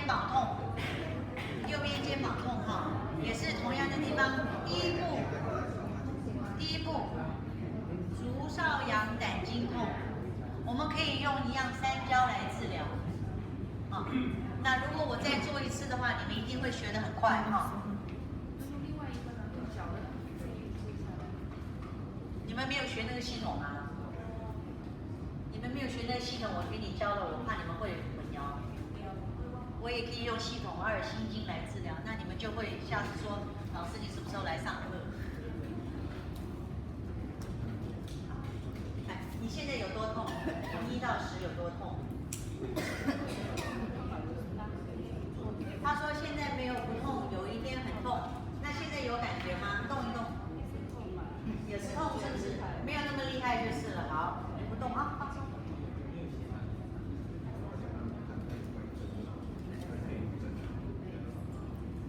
肩膀痛，右边肩膀痛哈，也是同样的地方。第一步，足少阳胆经痛，我们可以用一样三焦来治疗。啊，那如果我再做一次的话，你们一定会学得很快哈。另外一个呢，用脚的你们没有学那个系统啊？你们没有学那个系统，我给你教了，我怕你们会混淆。我也可以用系统2心经来治疗，那你们就会下次说，老师你什么时候来上课？哎，你现在有多痛？从1到10有多痛？他说现在没有不痛，有一天很痛。那现在有感觉吗？动一动。也是痛是不是？没有那么厉害就是了。好，你不动啊，放松。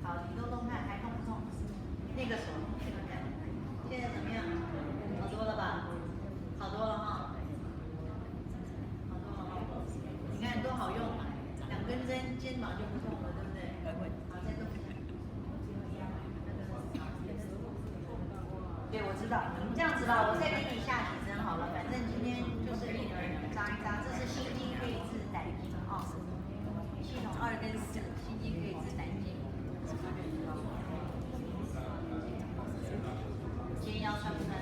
好，你动动看，还痛不痛？那个手，这个看，现在怎么样？好多了吧？好多了哈。好多了哈。你看多好用，2根针，肩膀就不痛了，对不对？好，再动一下。对，我知道。这样子吧，我再给你下几针好了，反正今天就是令人扎一扎。这是心经可以治胆经啊，系统2跟4，心经可以治胆经。肩腰酸不酸？